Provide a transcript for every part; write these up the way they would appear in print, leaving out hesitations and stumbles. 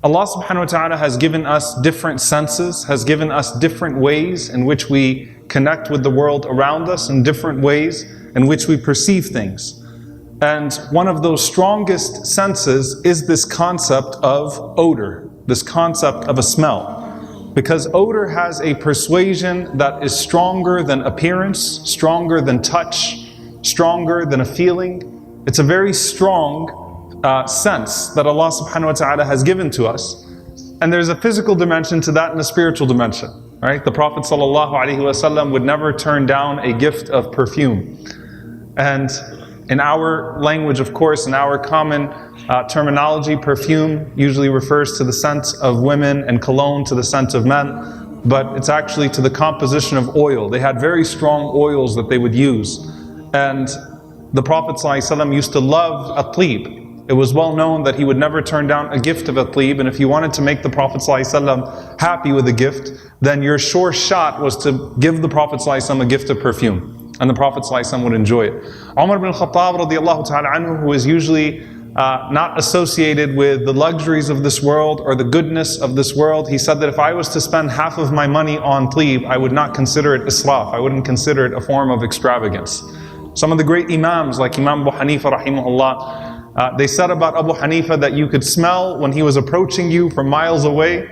Allah subhanahu wa ta'ala has given us different senses, has given us different ways in which we connect with the world around us, and different ways in which we perceive things. And one of those strongest senses is this concept of odor, this concept of a smell. Because odor has a persuasion that is stronger than appearance, stronger than touch, stronger than a feeling. It's a very strong sense that Allah subhanahu wa ta'ala has given to us. And there's a physical dimension to that and a spiritual dimension, right? The Prophet sallallahu alaihi wasallam would never turn down a gift of perfume. And in our language, of course, in our common terminology, perfume usually refers to the scent of women and cologne to the scent of men, but it's actually to the composition of oil. They had very strong oils that they would use. And the Prophet ﷺ used to love at-tib. It was well known that he would never turn down a gift of at-tib, and if you wanted to make the Prophet ﷺ happy with a gift, then your sure shot was to give the Prophet ﷺ a gift of perfume, and the Prophet ﷺ would enjoy it. Omar ibn al-Khattab radiallahu ta'ala anhu, who is usually not associated with the luxuries of this world or the goodness of this world, he said that if I was to spend half of my money on tib, I would not consider it israf, I wouldn't consider it a form of extravagance. Some of the great imams like Imam Abu Hanifa rahimahullah, they said about Abu Hanifa that you could smell when he was approaching you from miles away,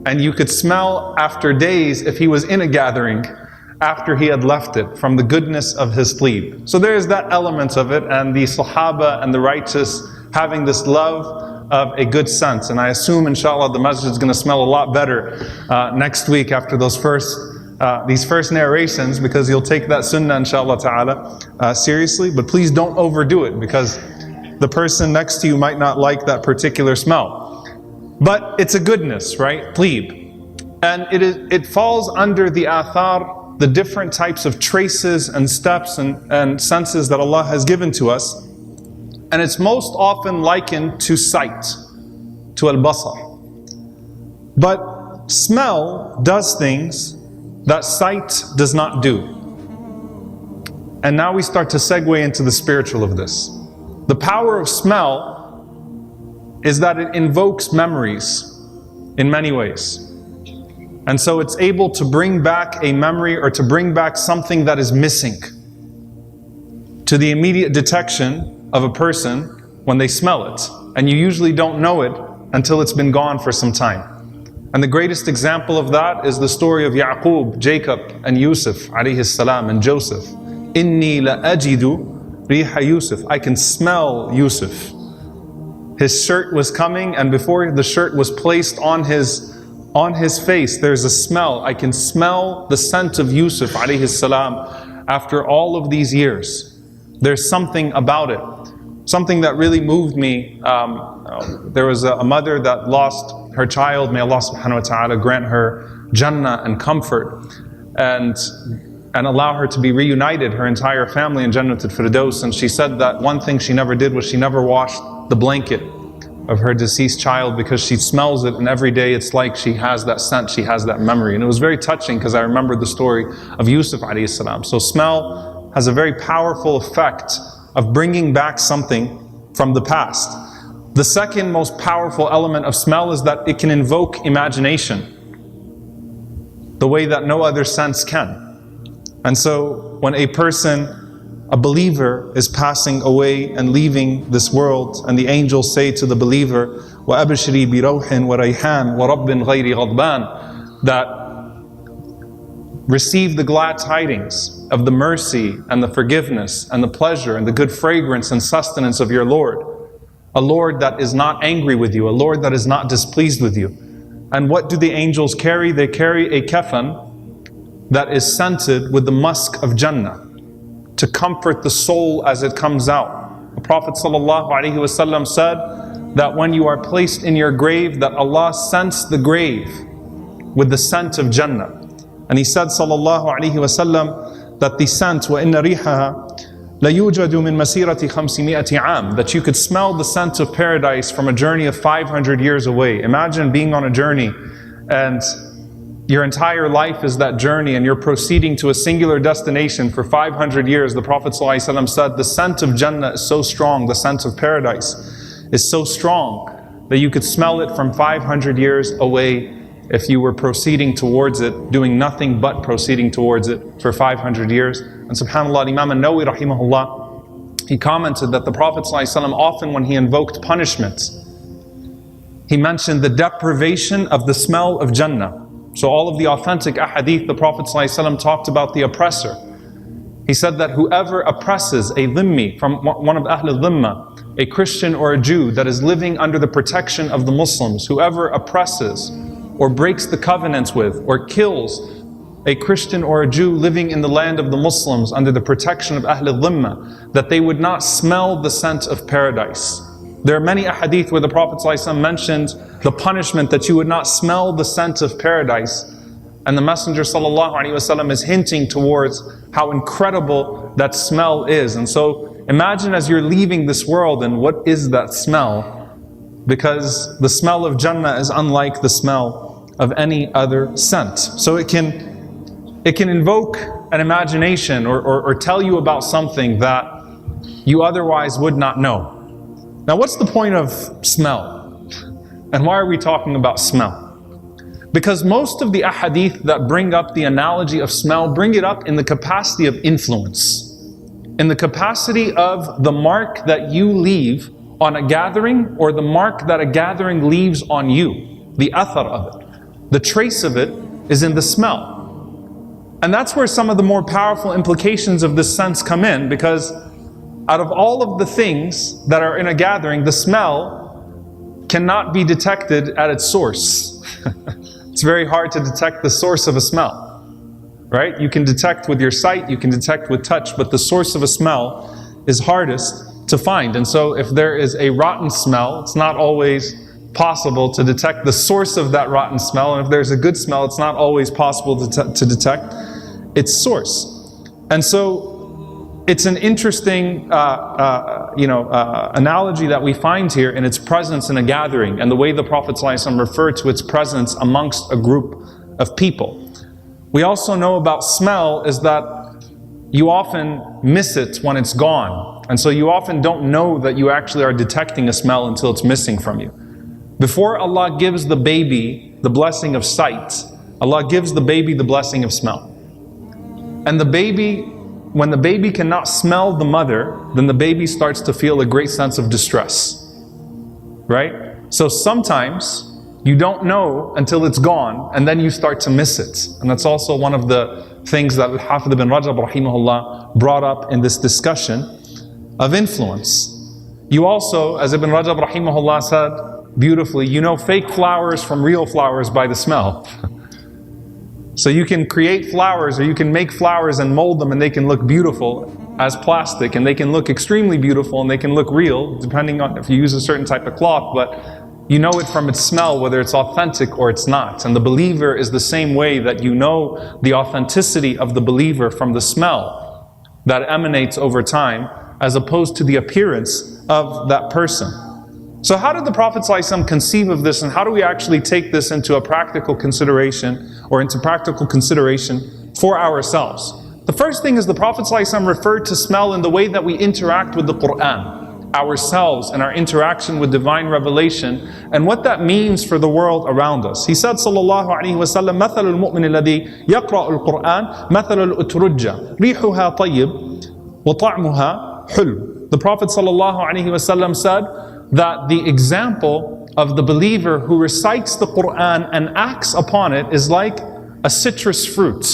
and you could smell after days if he was in a gathering after he had left it, from the goodness of his tib. So there is that element of it, and the Sahaba and the righteous having this love of a good sense. And I assume, inshallah, the masjid is going to smell a lot better next week after these first narrations, because you'll take that sunnah, inshallah ta'ala, seriously. But please don't overdo it, because the person next to you might not like that particular smell. But it's a goodness, right? Tib. And it falls under the athar, the different types of traces and steps and senses that Allah has given to us. And it's most often likened to sight, to al-basar. But smell does things that sight does not do. And now we start to segue into the spiritual of this. The power of smell is that it invokes memories in many ways. And so it's able to bring back a memory, or to bring back something that is missing, to the immediate detection of a person when they smell it. And you usually don't know it until it's been gone for some time. And the greatest example of that is the story of Yaqub, Jacob, and Yusuf alayhi salam, and Joseph. Inni la ajidu riha Yusuf. I can smell Yusuf. His shirt was coming, and before the shirt was placed on his face, there's a smell. I can smell the scent of Yusuf alayhi salam after all of these years. There's something about it. Something that really moved me. There was a mother that lost her child. May Allah subhanahu wa ta'ala grant her Jannah and comfort, and allow her to be reunited, her entire family in Jannatul Firdaus. And she said that one thing she never did was she never washed the blanket of her deceased child, because she smells it, and every day it's like she has that scent, she has that memory. And it was very touching, because I remembered the story of Yusuf alayhi salam. So smell has a very powerful effect of bringing back something from the past. The second most powerful element of smell is that it can invoke imagination, the way that no other sense can. And so when a person, a believer, is passing away and leaving this world, and the angels say to the believer, وَأَبْشِرِي بِرَوْحٍ وَرَيْحَانٍ وَرَبٍّ غَيْرِ غَضْبَانٍ, that receive the glad tidings of the mercy and the forgiveness and the pleasure and the good fragrance and sustenance of your Lord. A Lord that is not angry with you, a Lord that is not displeased with you. And what do the angels carry? They carry a kafan that is scented with the musk of Jannah, to comfort the soul as it comes out. The Prophet ﷺ said that when you are placed in your grave, that Allah scents the grave with the scent of Jannah. And he said ﷺ that the scent, وَإِنَّ رِيحَهَا لَيُوجَدُ مِن مَسِيرَةِ 500 عَامٍ, that you could smell the scent of paradise from a journey of 500 years away. Imagine being on a journey, and your entire life is that journey, and you're proceeding to a singular destination for 500 years. The Prophet ﷺ said the scent of Jannah is so strong, the scent of paradise is so strong, that you could smell it from 500 years away if you were proceeding towards it, doing nothing but proceeding towards it for 500 years. And subhanAllah, Imam an-Nawawi rahimahullah, he commented that the Prophet ﷺ, often when he invoked punishments, he mentioned the deprivation of the smell of Jannah. So all of the authentic ahadith, the Prophet ﷺ talked about the oppressor. He said that whoever oppresses a dhimmi, from one of Ahl al-Dhimma, a Christian or a Jew that is living under the protection of the Muslims, whoever oppresses or breaks the covenants with or kills a Christian or a Jew living in the land of the Muslims under the protection of Ahl al-Dhimma, that they would not smell the scent of paradise. There are many ahadith where the Prophet ﷺ mentioned the punishment that you would not smell the scent of paradise. And the Messenger ﷺ is hinting towards how incredible that smell is. And so imagine as you're leaving this world, and what is that smell? Because the smell of Jannah is unlike the smell of any other scent. So it can invoke an imagination or tell you about something that you otherwise would not know. Now, what's the point of smell? And why are we talking about smell? Because most of the ahadith that bring up the analogy of smell bring it up in the capacity of influence, in the capacity of the mark that you leave on a gathering, or the mark that a gathering leaves on you, the athar of it. The trace of it is in the smell. And that's where some of the more powerful implications of this sense come in, because out of all of the things that are in a gathering, the smell cannot be detected at its source. It's very hard to detect the source of a smell, right? You can detect with your sight, you can detect with touch, but the source of a smell is hardest to find. And so if there is a rotten smell, it's not always possible to detect the source of that rotten smell. And if there's a good smell, it's not always possible to detect its source. And so it's an interesting analogy that we find here in its presence in a gathering, and the way the Prophet ﷺ referred to its presence amongst a group of people. We also know about smell is that you often miss it when it's gone. And so you often don't know that you actually are detecting a smell until it's missing from you. Before Allah gives the baby the blessing of sight, Allah gives the baby the blessing of smell. And the baby, when the baby cannot smell the mother, then the baby starts to feel a great sense of distress, right? So sometimes you don't know until it's gone, and then you start to miss it. And that's also one of the things that Al-Hafidh ibn Rajab rahimahullah brought up in this discussion of influence. You also, as Ibn Rajab rahimahullah said beautifully, you know fake flowers from real flowers by the smell. So you can create flowers, or you can make flowers and mold them, and they can look beautiful as plastic, and they can look extremely beautiful, and they can look real, depending on if you use a certain type of cloth, but you know it from its smell, whether it's authentic or it's not. And the believer is the same way, that you know the authenticity of the believer from the smell that emanates over time, as opposed to the appearance of that person. So how did the Prophet ﷺ conceive of this, and how do we actually take this into a practical consideration, or into practical consideration for ourselves? The first thing is the Prophet ﷺ referred to smell in the way that we interact with the Quran, ourselves and our interaction with divine revelation, and what that means for the world around us. He said, sallallahu alaihi wasallam, مثل المؤمن الذي يقرأ القرآن مثل الأترجة ريحها طيب وطعمها حلو. The Prophet sallallahu alaihi wasallam said that the example of the believer who recites the Quran and acts upon it is like a citrus fruit.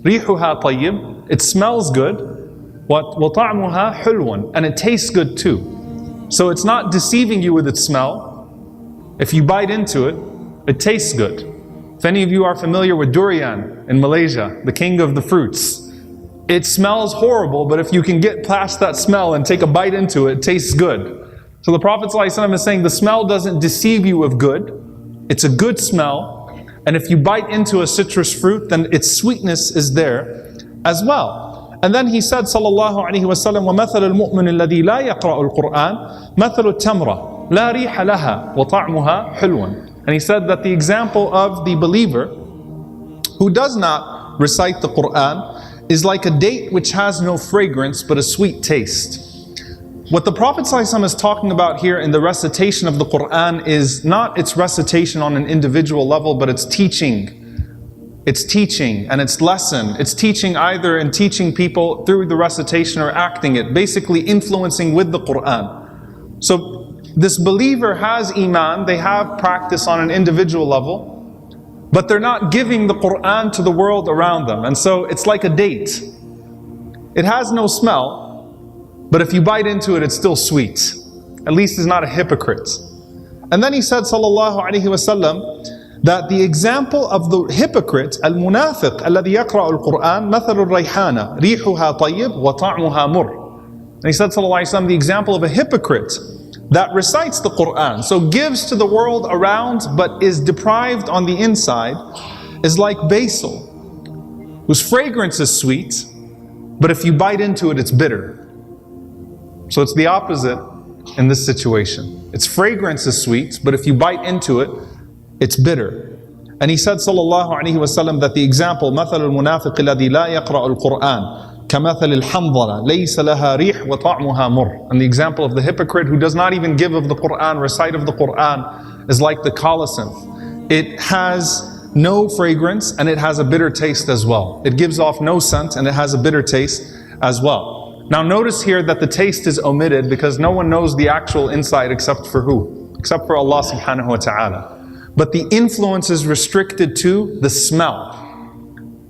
ريحها طيب, it smells good. وطعمها حلو, and it tastes good too. So it's not deceiving you with its smell. If you bite into it, it tastes good. If any of you are familiar with durian in Malaysia, the king of the fruits, it smells horrible, but if you can get past that smell and take a bite into it, it tastes good. So the Prophet ﷺ is saying the smell doesn't deceive you of good. It's a good smell. And if you bite into a citrus fruit, then its sweetness is there as well. And then he said, sallallahu alaihi wasallam, وَمَثَلُ الْمُؤْمِنِ الَّذِي لَا يَقْرَأُ الْقُرْآنِ مَثَلُ التَّمْرَةِ لَا رِيحَ لَهَا وَطَعْمُهَا حُلْوٌ. And he said that the example of the believer who does not recite the Quran is like a date which has no fragrance but a sweet taste. What the Prophet ﷺ is talking about here in the recitation of the Quran is not its recitation on an individual level, but it's teaching. It's teaching and it's lesson. It's teaching either in teaching people through the recitation or acting it, basically influencing with the Quran. So this believer has iman, they have practice on an individual level, but they're not giving the Quran to the world around them. And so it's like a date. It has no smell, but if you bite into it, it's still sweet. At least he's not a hypocrite. And then he said, sallallahu alaihi wasallam, that the example of the hypocrite, al-munafiq, alladhi yaqra'u al-Qur'an, mathalu al-rayhana, rihuha tayyib wa ta'muha mur. And he said, sallallahu alaihi wasallam, the example of a hypocrite that recites the Qur'an, so gives to the world around, but is deprived on the inside, is like basil, whose fragrance is sweet, but if you bite into it, it's bitter. So it's the opposite in this situation. Its fragrance is sweet, but if you bite into it, it's bitter. And he said, sallallahu alaihi wasallam, that the example, مثل المنافق الذي لا يقرأ القرآن كمثل الحنظلة ليس لها ريح وطعمها مر. And the example of the hypocrite who does not even give of the Quran, recite of the Quran, is like the colocynth. It has no fragrance and it has a bitter taste as well. It gives off no scent and it has a bitter taste as well. Now notice here that the taste is omitted because no one knows the actual inside except for who? Except for Allah subhanahu wa ta'ala. But the influence is restricted to the smell.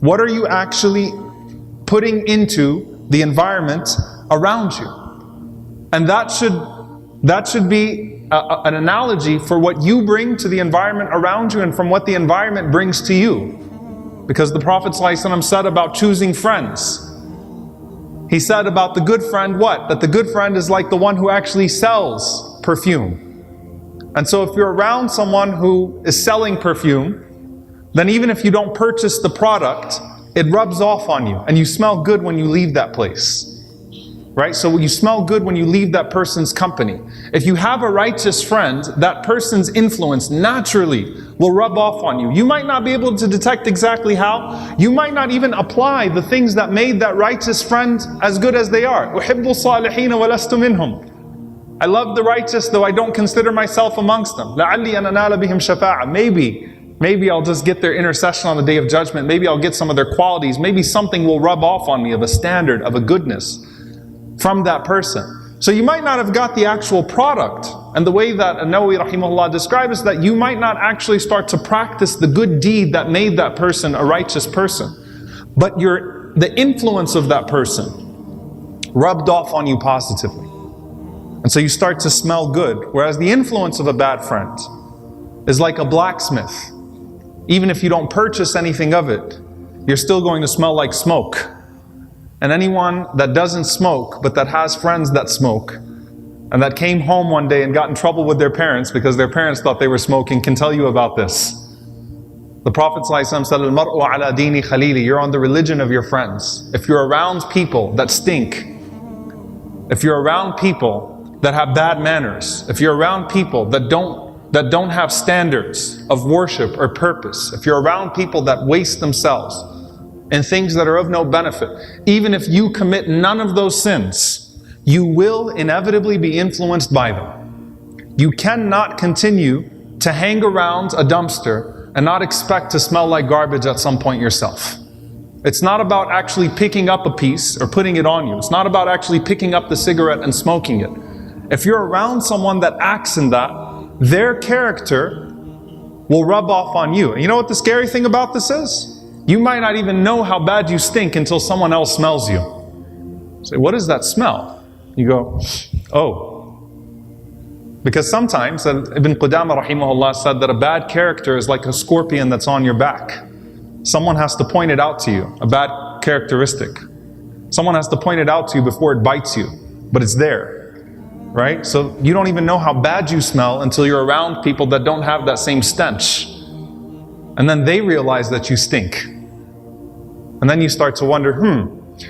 What are you actually putting into the environment around you? And that should be an analogy for what you bring to the environment around you and from what the environment brings to you. Because the Prophet ﷺ said about choosing friends. He said about the good friend what? That the good friend is like the one who actually sells perfume. And so if you're around someone who is selling perfume, then even if you don't purchase the product, it rubs off on you and you smell good when you leave that place. Right? So you smell good when you leave that person's company. If you have a righteous friend, that person's influence naturally will rub off on you. You might not be able to detect exactly how. You might not even apply the things that made that righteous friend as good as they are. أُحِبُّ الصَّالِحِينَ وَلَسْتُ مِنْهُمْ. I love the righteous, though I don't consider myself amongst them. لَعَلِّي أَنْ أَنَالَ بِهِمْ شَفَاعَةً. Maybe I'll just get their intercession on the Day of Judgment. Maybe I'll get some of their qualities. Maybe something will rub off on me of a standard, of a goodness from that person. So you might not have got the actual product. And the way that An-Nawawi rahimahullah describes is that you might not actually start to practice the good deed that made that person a righteous person. But the influence of that person rubbed off on you positively. And so you start to smell good. Whereas the influence of a bad friend is like a blacksmith. Even if you don't purchase anything of it, you're still going to smell like smoke. And anyone that doesn't smoke, but that has friends that smoke, and that came home one day and got in trouble with their parents because their parents thought they were smoking, can tell you about this. The Prophet ﷺ said, "Al-mar'u ala dini khalili." You're on the religion of your friends. If you're around people that stink, if you're around people that have bad manners, if you're around people that don't have standards of worship or purpose, if you're around people that waste themselves in things that are of no benefit, even if you commit none of those sins, you will inevitably be influenced by them. You cannot continue to hang around a dumpster and not expect to smell like garbage at some point yourself. It's not about actually picking up a piece or putting it on you. It's not about actually picking up the cigarette and smoking it. If you're around someone that acts in that, their character will rub off on you. And you know what the scary thing about this is? You might not even know how bad you stink until someone else smells you. Say, what is that smell? You go, oh. Because sometimes, Ibn Qudama rahimahullah said that a bad character is like a scorpion that's on your back. Someone has to point it out to you, a bad characteristic. Someone has to point it out to you before it bites you, but it's there. Right? So you don't even know how bad you smell until you're around people that don't have that same stench. And then they realize that you stink. And then you start to wonder,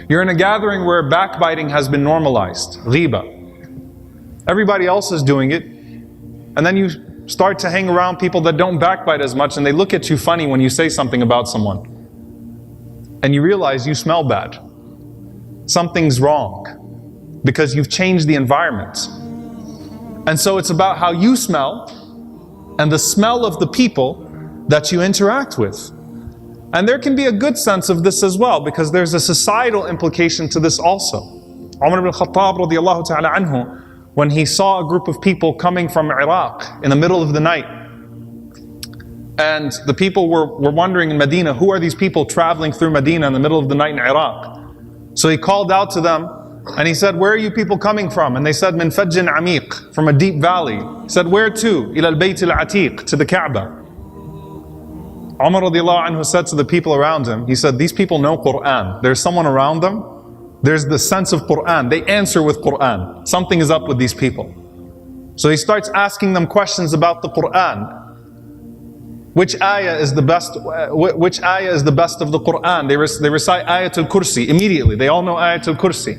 you're in a gathering where backbiting has been normalized, ghiba. Everybody else is doing it. And then you start to hang around people that don't backbite as much and they look at you funny when you say something about someone. And you realize you smell bad. Something's wrong. because you've changed the environment. And so it's about how you smell and the smell of the people that you interact with. And there can be a good sense of this as well, because there's a societal implication to this also. Umar ibn Khattab radiallahu ta'ala anhu, when he saw a group of people coming from Iraq in the middle of the night, and the people were wondering in Medina, who are these people traveling through Medina in the middle of the night in Iraq? So he called out to them and he said, where are you people coming from? And they said, min fajjin amiq, from a deep valley. He said, where to? Ila al-bayt al-atiq, to the Kaaba. Umar radiallahu anhu said to the people around him, he said, these people know Quran. There's someone around them. There's the sense of Quran. They answer with Quran. Something is up with these people. So he starts asking them questions about the Quran. Which ayah is the best? Which ayah is the best of the Quran? They recite Ayatul Kursi immediately. They all know Ayatul Kursi.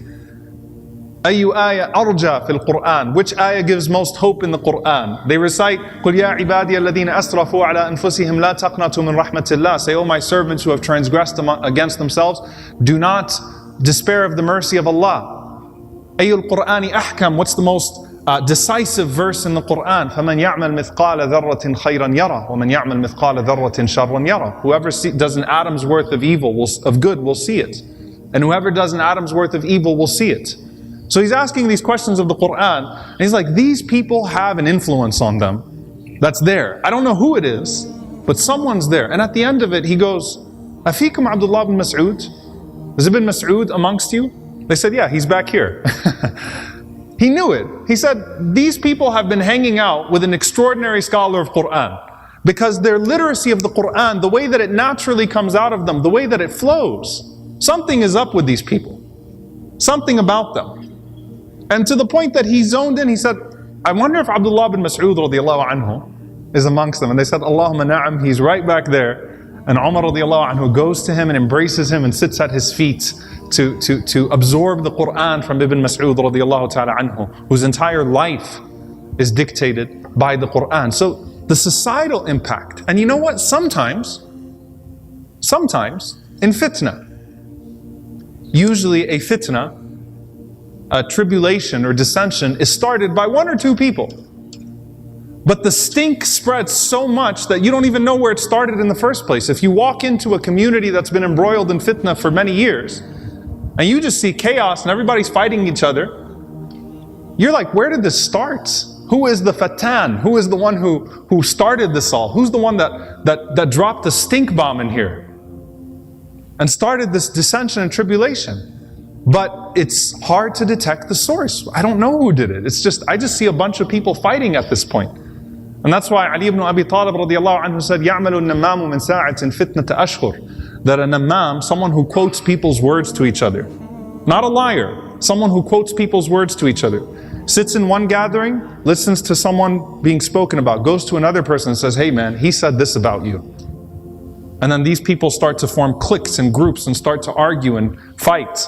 Ayu ayah arja fil Quran. Which ayah gives most hope in the Quran? They recite Qul ya ibadiya alladhina asrafu ala anfusihim la taqnatu min rahmatillah. Say, oh my servants who have transgressed against themselves, do not despair of the mercy of Allah. Ayul Qur'ani ahkam. What's the most decisive verse in the Quran? فَمَنْ يَعْمَلْ مِثْقَالَ ذَرَّةٍ خَيْرًا يَرَى وَمَنْ يَعْمَلْ مِثْقَالَ ذَرَّةٍ شَرًّا يَرَى. Whoever does an atom's worth of evil, of good, will see it. And whoever does an atom's worth of evil will see it. So he's asking these questions of the Quran, and he's like, these people have an influence on them that's there. I don't know who it is, but someone's there. And at the end of it, he goes, أَفِيكُمْ Abdullah ibn Mas'ud? Is Ibn Mas'ud amongst you? They said, yeah, he's back here. He knew it. He said, these people have been hanging out with an extraordinary scholar of Quran, because their literacy of the Quran, the way that it naturally comes out of them, the way that it flows, something is up with these people. Something about them. And to the point that he zoned in, he said, I wonder if Abdullah bin Mas'ud radiallahu anhu is amongst them. And they said, Allahumma na'am, he's right back there. And Umar radiallahu anhu goes to him and embraces him and sits at his feet to absorb the Quran from Ibn Mas'ud radiallahu ta'ala anhu, whose entire life is dictated by the Quran. So the societal impact. And you know what? Sometimes in fitna, usually a fitna, a tribulation or dissension, is started by one or two people. But the stink spreads so much that you don't even know where it started in the first place. If you walk into a community that's been embroiled in fitna for many years, and you just see chaos and everybody's fighting each other, you're like, where did this start? Who is the fatan? Who is the one who started this all? Who's the one that dropped the stink bomb in here and started this dissension and tribulation? But it's hard to detect the source. I don't know who did it. I just see a bunch of people fighting at this point. And that's why Ali ibn Abi Talib radiallahu anhu said, يَعْمَلُ النَّمَّامُ مِنْ سَاعَةٍ فِتْنَةَ أَشْهُرٍ. That a nammam, someone who quotes people's words to each other. Not a liar, someone who quotes people's words to each other. Sits in one gathering, listens to someone being spoken about, goes to another person and says, hey man, he said this about you. And then these people start to form cliques and groups and start to argue and fight.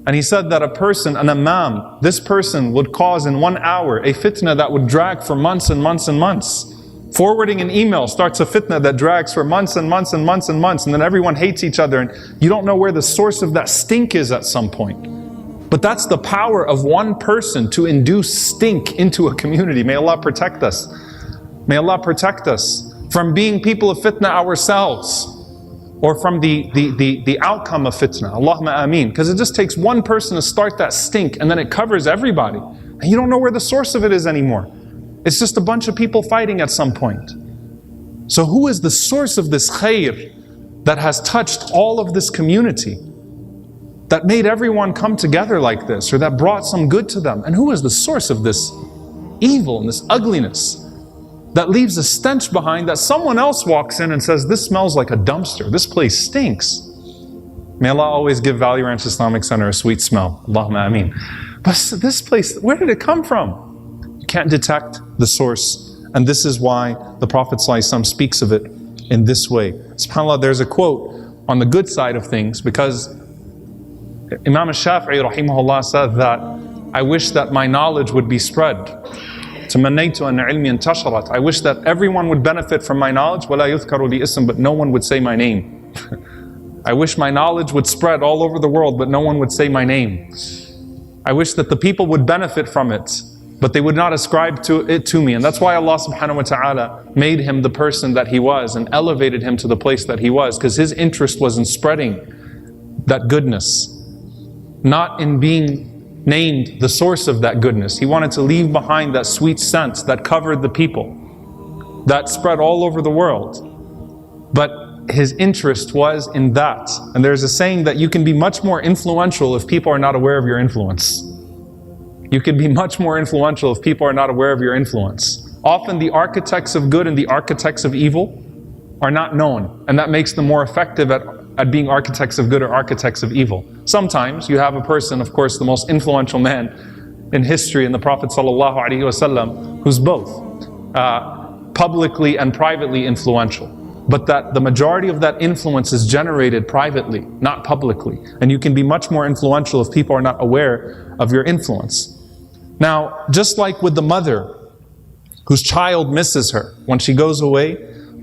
And he said that a person, an imam, this person would cause in 1 hour a fitna that would drag for months and months and months. Forwarding an email starts a fitna that drags for months and months and months and months, and then everyone hates each other, and you don't know where the source of that stink is at some point. But that's the power of one person to induce stink into a community. May Allah protect us. May Allah protect us from being people of fitna ourselves, or from the outcome of fitna. Allahumma ameen. Because it just takes one person to start that stink, and then it covers everybody. And you don't know where the source of it is anymore. It's just a bunch of people fighting at some point. So who is the source of this khair that has touched all of this community? That made everyone come together like this, or that brought some good to them? And who is the source of this evil and this ugliness that leaves a stench behind, that someone else walks in and says, this smells like a dumpster, this place stinks? May Allah always give Valley Ranch Islamic Center a sweet smell. Allahumma ameen. But this place, where did it come from? You can't detect the source. And this is why the Prophet ﷺ speaks of it in this way. SubhanAllah, there's a quote on the good side of things, because Imam al-Shafi'i rahimahullah said that, I wish that my knowledge would be spread. تمنيت أن علمي انتشرت. I wish that everyone would benefit from my knowledge. ولا يذكر لي اسم, but no one would say my name. I wish my knowledge would spread all over the world, but no one would say my name. I wish that the people would benefit from it, but they would not ascribe it to me. And that's why Allah subhanahu wa ta'ala made him the person that he was and elevated him to the place that he was, because his interest was in spreading that goodness, not in being named the source of that goodness. He wanted to leave behind that sweet scent that covered the people, that spread all over the world. But his interest was in that. And there's a saying that you can be much more influential if people are not aware of your influence. You can be much more influential if people are not aware of your influence. Often the architects of good and the architects of evil are not known, and that makes them more effective at being architects of good or architects of evil. Sometimes you have a person, of course, the most influential man in history, in the Prophet ﷺ, who's both publicly and privately influential. But that the majority of that influence is generated privately, not publicly. And you can be much more influential if people are not aware of your influence. Now, just like with the mother whose child misses her when she goes away,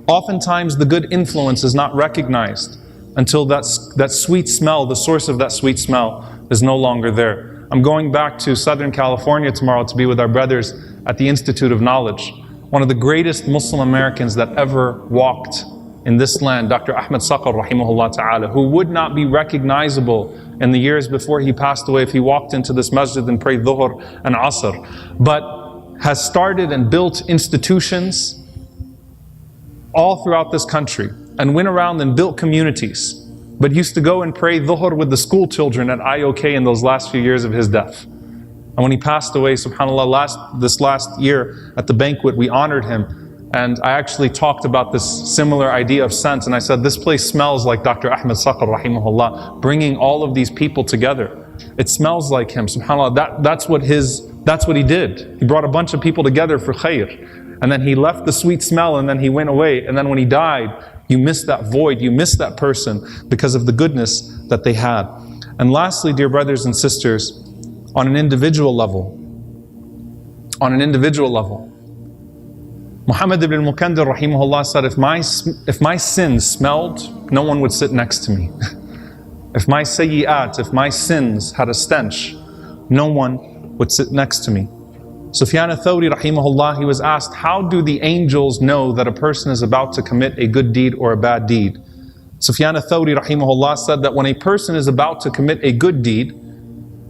oftentimes the good influence is not recognized until that sweet smell, the source of that sweet smell, is no longer there. I'm going back to Southern California tomorrow to be with our brothers at the Institute of Knowledge. One of the greatest Muslim Americans that ever walked in this land, Dr. Ahmed Saqar rahimahullah ta'ala, who would not be recognizable in the years before he passed away if he walked into this masjid and prayed Dhuhr and Asr, but has started and built institutions all throughout this country and went around and built communities, but used to go and pray Dhuhr with the school children at IOK in those last few years of his death. And when he passed away, subhanAllah, this last year at the banquet, we honored him. And I actually talked about this similar idea of scent. And I said, this place smells like Dr. Ahmed Saqar, rahimahullah, bringing all of these people together. It smells like him, subhanAllah. That's what he did. He brought a bunch of people together for khair. And then he left the sweet smell and then he went away. And then when he died, you miss that void, you miss that person because of the goodness that they had. And lastly, dear brothers and sisters, on an individual level, Muhammad ibn al-Mukandir rahimahullah said, if my sins smelled, no one would sit next to me. If my sayyi'at, if my sins had a stench, no one would sit next to me. Sufyan al-Thawri rahimahullah, he was asked, how do the angels know that a person is about to commit a good deed or a bad deed? Sufyan al-Thawri rahimahullah said that when a person is about to commit a good deed,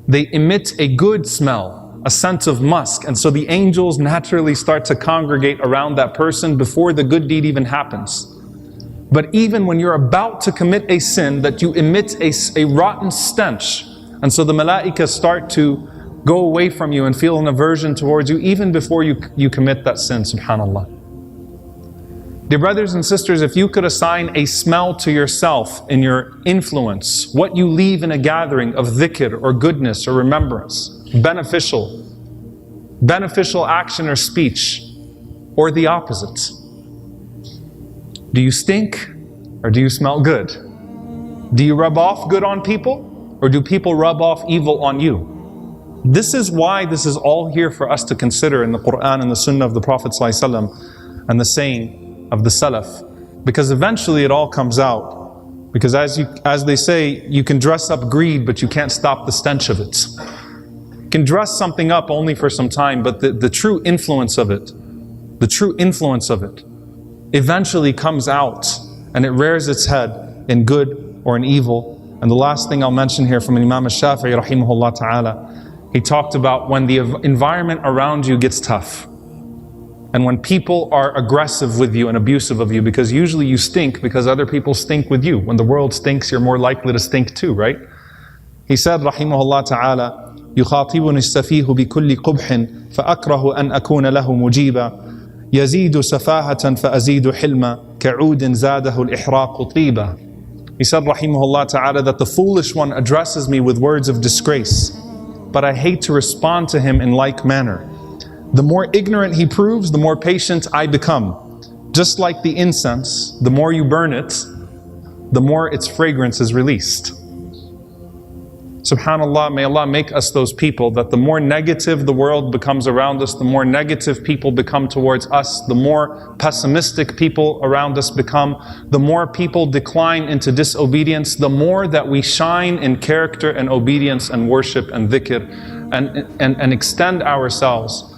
they emit a good smell, a scent of musk. And so the angels naturally start to congregate around that person before the good deed even happens. But even when you're about to commit a sin, that you emit a rotten stench. And so the malaika start to go away from you and feel an aversion towards you even before you commit that sin, subhanAllah. Dear brothers and sisters, if you could assign a smell to yourself in your influence, what you leave in a gathering of dhikr or goodness or remembrance, beneficial action or speech, or the opposite. Do you stink or do you smell good? Do you rub off good on people or do people rub off evil on you? This is why this is all here for us to consider in the Quran and the Sunnah of the Prophet ﷺ and the saying of the Salaf, because eventually it all comes out. Because as they say, you can dress up greed, but you can't stop the stench of it. You can dress something up only for some time, but the true influence of it, eventually comes out, and it rears its head in good or in evil. And the last thing I'll mention here from Imam al-Shafi'i rahimahullah ta'ala, he talked about when the environment around you gets tough, and when people are aggressive with you and abusive of you, because usually you stink because other people stink with you. When the world stinks, you're more likely to stink too, right? He said, rahimahullah ta'ala, يُخَاطِبُنِ السَّفِيهُ بِكُلِّ قُبْحٍ فَأَكْرَهُ أَنْ أَكُونَ لَهُ مُجِيبًا يَزِيدُ سَفَاهَةً فَأَزِيدُ حِلْمًا كَعُودٍ زَادَهُ الْإِحْرَاقُ طِيبًا. He said, rahimahullah ta'ala, that the foolish one addresses me with words of disgrace, but I hate to respond to him in like manner. The more ignorant he proves, the more patient I become. Just like the incense, the more you burn it, the more its fragrance is released. SubhanAllah, may Allah make us those people that the more negative the world becomes around us, the more negative people become towards us, the more pessimistic people around us become, the more people decline into disobedience, the more that we shine in character and obedience and worship and dhikr. and extend ourselves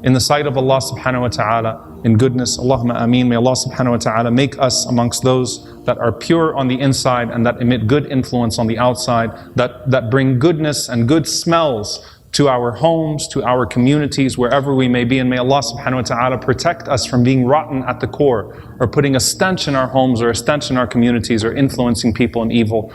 in the sight of Allah subhanahu wa ta'ala in goodness. Allahumma ameen. May Allah subhanahu wa ta'ala make us amongst those that are pure on the inside and that emit good influence on the outside, that bring goodness and good smells to our homes, to our communities, wherever we may be. And may Allah subhanahu wa ta'ala protect us from being rotten at the core, or putting a stench in our homes or a stench in our communities, or influencing people in evil.